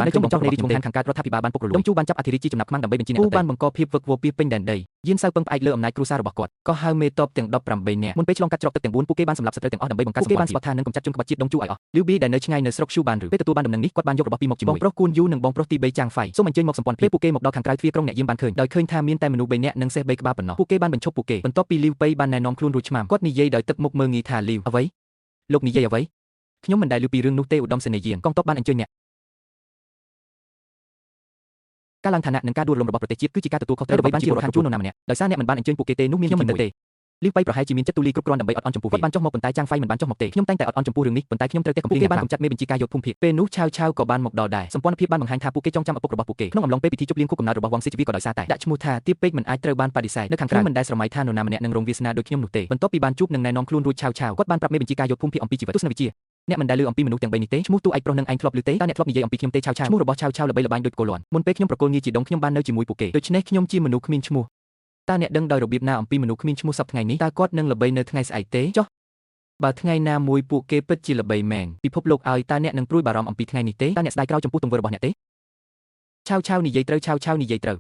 បានចុងបញ្ចប់នៃរាជវង្សហានខាងកើតរដ្ឋាភិបាលបានពុករលួយដងជូបានចាប់អធិរាជជាចំណាប់ខ្មាំងដើម្បីបញ្ជាអ្នកដទៃបានបង្កភាពវឹកវរពីពេញដែនដីយានសៅពឹងផ្អែកលើអំណាចគ្រួសាររបស់គាត់ក៏ហៅមេតបទាំង18នាក់មុនពេលឆ្លងកាត់ច្រកទឹកទាំង4ពួកគេបានសម្លាប់សត្រូវទាំងអស់ដើម្បីបង្កើតសម្ពាធពួកគេបានស្បត់ថានឹងកម្ចាត់ជនក្បត់ជាតិដងជូឲ្យអស់លីវប៊ីដែលនៅឆ្ងាយនៅស្រុកស៊ូបានឬពេលទទួលបានដំណឹងនេះគាត់បានយករបស់ពីរមកជាមួយបងប្រុសគូនយូនិងបងប្រុសទី3ចាងហ្វៃសូមអញ្ជើញមកសម្ព័ន្ធពេលពួកគេមកដល់ខាងក្រៅទ្វារក្រុងអ្នកយាមបានឃើញដោយឃើញថាមានតែមនុស្ស3នាក់និងសេះ3ក្បាលប៉ុណ្ណោះពួកគេបានបញ្ឈប់ពួកគេបន្ទាប់ពីលីវប៉ៃបានណែនាំខ្លួនរួចឆ្មាំគាត់និយាយដោយទឹកមុខមើងងាយថាលីវអ្វីលោកនិយាយអ្វីខ្ញុំមិនដែលឮពីរឿងនោះទេឧត្តមសេនីយ៍យានកងទ័ពបានអញ្ជើញអ្នកការឡើងឋានៈនិងការដួលរំលំរបស់ប្រទេសជាតិគឺជាការទទួលខុសត្រូវរបស់បានជារដ្ឋាភិបាលជួននរណាម្នាក់ដោយសារអ្នកមិនបានអញ្ជើញពួកគេទេនោះមានខ្ញុំមិនដឹងទេលីវប៉ៃប្រហែលជាមានចិត្តទូលាយគ្រប់គ្រាន់ដើម្បីអត់អន់ចំពោះគាត់បានចុះមកប៉ុន្តែចាងហ្វៃមិនបានចុះមកទេខ្ញុំតែងតែអត់អន់ចំពោះរឿងនេះប៉ុន្តែខ្ញុំត្រូវតែកំពុងគេបានកំចាត់មេបញ្ជាការយោធភូមិភាគពេលនោះឆាវឆាវក៏បានមកដល់ដែរសម្ព័ន្ធភាពបានបង្ហាញថាពួកគេចងចាំឪពុករបស់ពួកគេក្នុងអំឡុងពេលពិធីជប់លៀងខួបកំណើតរបស់វង្សសេចក្ដីក៏ដោយសារតែដាក់ឈ្មោះថាទៀបពេកមិនអាចត្រូវបានបដិសេធនៅខាងក្រៅមិនដែលស្រមៃថានរណាម្នាក់នឹងរងវាសនាដូចខ្ញុំនោះទេបន្ទាប់ពីបានជួបនិងណែនាំខ្លួនរួចឆាវឆាវគាត់បានប្រាប់មេបញ្ជាការយោធភូមិភាគអំពីជីវិតទស្សនវិជ្ជាអ្នកមិនដែលឮអំពីមនុស្សទាំង3នេះទេឈ្មោះទូឯកប្រុសនឹងឯងធ្លាប់ឮទេតើអ្នកធ្លាប់និយាយអំពីខ្ញុំទេឆាវឆាវឈ្មោះរបស់ឆាវឆាវល្បីល្បាញដូចគោលាន់មុនពេលខ្ញុំប្រកល់ងារជាដងខ្ញុំបាននៅជាមួយពួកគេដូច្នេះខ្ញុំជាមនុស្សគ្មានឈ្មោះតើអ្នកដឹងដោយរបៀបណាអំពីមនុស្សគ្មានឈ្មោះសប្តាហ៍ថ្ងៃនេះតើគាត់នឹងល្បីនៅថ្ងៃស្អែកទេចុះបើថ្ងៃណាមួយពួកគេពិតជាល្បីមែនពិភពលោកឲ្យតើអ្នកនឹងព្រួយបារម្ភអំពីថ្ងៃនេះទេតើអ្នកស្ដាយក្រោយចំពោះទង្វើរបស់អ្នកទេឆាវឆាវនិយាយត្រូវឆាវឆាវនិយាយត្រូវ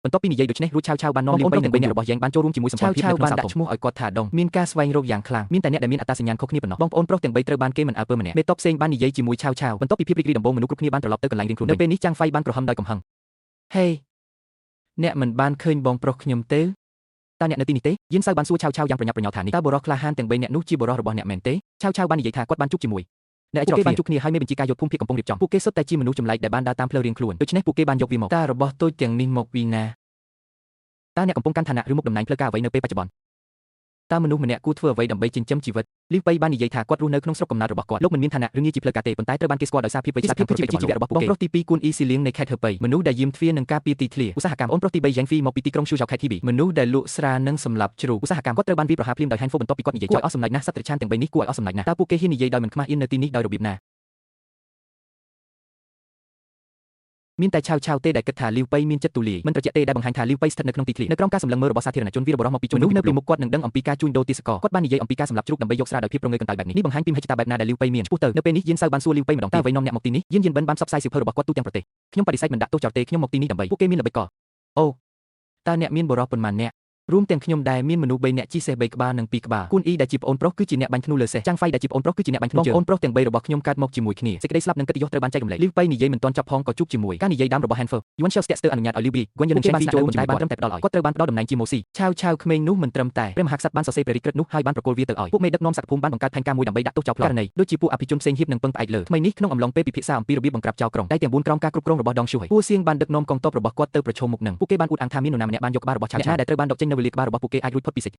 បន្ទាប់ពីនិយាយដូច្នេះរួចឆាវឆាវបាននាំលីវប៉ៃនិង3នាក់របស់យ៉ាងបានចូលរួមជាមួយសម្ព័ន្ធភាពនៅក្នុងសាលធំឈ្មោះឲ្យគាត់ថាដងមានការស្វែងរកយ៉ាងខ្លាំងមានតែអ្នកដែលមានអត្តសញ្ញាណខុសគ្នាប៉ុណ្ណោះបងប្អូនប្រុសទាំង3ត្រូវបានគេមិនអើពើម្នាក់មេតបផ្សេងបាននិយាយជាមួយឆាវឆាវបន្ទាប់ពីភាពរីករាយដំបូងមនុស្សគ្រប់គ្នាបានត្រឡប់ទៅកន្លែងរៀងខ្លួននៅពេលនេះចាងហ្វៃបានក្រហមដោយកំហឹងហេអ្នកមិនបានឃើញបងប្រុសខ្ញុំទេតើអ្នកនៅទីនេះទេយានសៅបានសួរឆាវឆាវយ៉ាងប្រញាប់ប្រញាល់ថានេះតើបុរសក្លាហានទាំង3នាក់នោះជាបុរសរបស់អ្នកមែនទេឆាវឆាវបាននិយាយថាគាត់បានជួបជាមួយអ្នកឯកជនបានជួបគ្នាហើយមេបញ្ជាការយោធភូមិភាគកំពុងរៀបចំពួកគេសុទ្ធតែជាមនុស្សចម្លែកដែលបានដើរតាមផ្លូវរៀងខ្លួនដូច្នេះពួកគេបានយកវាមកតើរបស់តូចទាំងនេះមកពីណាតើអ្នកកំពុងកាន់ឋានៈឬមុខតំណែងផ្លូវការអ្វីនៅពេលបច្ចុប្បន្នតើមនុស្សម្នាក់គួរធ្វើអ្វីដើម្បីចិញ្ចឹមជីវិតលីវប៉ៃបាននិយាយថាគាត់រស់នៅក្នុងស្រុកកំណើតរបស់គាត់លោកមិនមានឋានៈឬងារជាផ្លូវការទេប៉ុន្តែត្រូវបានគេស្គាល់ដោយសារភាពវៃឆ្លាតក្នុងជីវៈរបស់ពួកគេបងប្រុសទី2គួនអ៊ីស៊ីលៀងនៃខេត្តហឺប៉ៃមនុស្សដែលយាមទ្វារនិងការពារទីធ្លាឧស្សាហកម្មអូនប្រុសទី3យ៉ាងហ្វីមកពីទីក្រុងស៊ូយ៉ៅខេត្តហ៊ីប៊ីមនុស្សដែលលក់ស្រានិងសម្លាប់ជ្រូកឧស្សាហកម្មគាត់ត្រូវបានវាយប្រហារភ្លាមដោយហែនហ្វូបន្ទាប់ពីគាត់និយាយចោលអស់សំណើចណាស់សត្វត្រឆានទាំង3នេះគួរឲ្យអស់សំណើចណាស់តើពួកគេហ៊ាននិយាយដោយមិនខ្មាស់អៀននៅទីនេះដោយរបៀបណាមានតែឆាវឆាវទេដែលគិតថាលីវប៉ៃមានចិត្តទូលាយមិនត្រជាក់ទេដែលបង្ហាញថាលីវប៉ៃស្ថិតនៅក្នុងទីធ្លានៅក្រោមការសម្លឹងមើលរបស់សាធារណជនវីរបុរសមកពីជននៅពីមុខគាត់នឹងដឹងអំពីការជួញដូរទេសកលគាត់បាននិយាយអំពីការសម្លាប់ជ្រូកដើម្បីយកស្រាដោយភាពប្រងើយកន្តើយបែបនេះបង្ហាញពីមហិច្ឆតាបែបណាដែលលីវប៉ៃមានឆ្ពោះទៅនៅពេលនេះយានសៅបានសួរលីវប៉ៃម្ដងតើអ្វីនាំអ្នកមកទីនេះយានបិនបានផ្សព្វផ្សាយសៀវភៅរបស់គាត់ទូទាំងប្រទេសខ្ញុំបដិសេធមិនដាក់ទោសចោលទេខ្ញុំមកទីនេះដើម្បីពួកគេមានល្បិចកលអូតើអ្នកមានបុរសប៉ុន្មានអ្នករួមទាំងខ្ញុំដែរមានមនុស្ស3នាក់ជិះសេះ3ក្បាលនិង2ក្បាលគូនអ៊ីដែលជាប្អូនប្រុសគឺជាអ្នកបាញ់ធ្នូលើសេះចាងហ្វៃដែលជាប្អូនប្រុសគឺជាអ្នកបាញ់ធ្នូជើងបងប្អូនប្រុសទាំង3របស់ខ្ញុំកើតមកជាមួយគ្នាសេចក្តីស្លាប់និងកិត្តិយសត្រូវបានចែករំលែកលីវប៉ៃនិយាយមិនទាន់ចប់ផងក៏ជួបជាមួយការនិយាយដើមរបស់ Hanfer យួន Shell ស្ទាក់ស្ទើរអនុញ្ញាតឲ្យលីវប៊ីហ្គួនយឺននិងឆេនហ្វីចូលរួមតែបានត្រឹមតែផ្ដល់ឲ្យគាត់ត្រូវបានផ្ដល់តំណែងជាម៉ូស៊ីឆាវឆាវក្មេងនោះមិនត្រឹមតែព្រះមហាក្សត្របានសរសេរព្រះរាជក្រឹត្យនោះហើយបានប្រគល់វាទៅឲ្យពួកមេដឹកនាំសក្តិភូមិបានបង្កើតផែនការមួយដើម្បីដាក់ទោសចោលផ្លូវករណីដូចជាពួកអភិជនផ្សេងហៀបនិងពឹងផ្អែកលើថ្មីនេះក្នុងអំឡុងពេលពិភាក្សាអំពីរបៀបបង្ក្រាបចោលក្រុងតែទាំង4ក្រោមការគ្រប់គ្រងរបស់ដងស៊ូហៃពួកសៀងបានដឹកនាំកងទ័ពរបស់គាត់ទៅប្រឈមមុខនឹងពួកគេបានអួតអាងថាមាននរណាម្នាក់បានយកក្បាលរបស់ឆាវឆាវដែលត្រូវបានដកចេញនៅវេលាក្បាលរបស់ពួកគេអាចរួចផុតពីសេច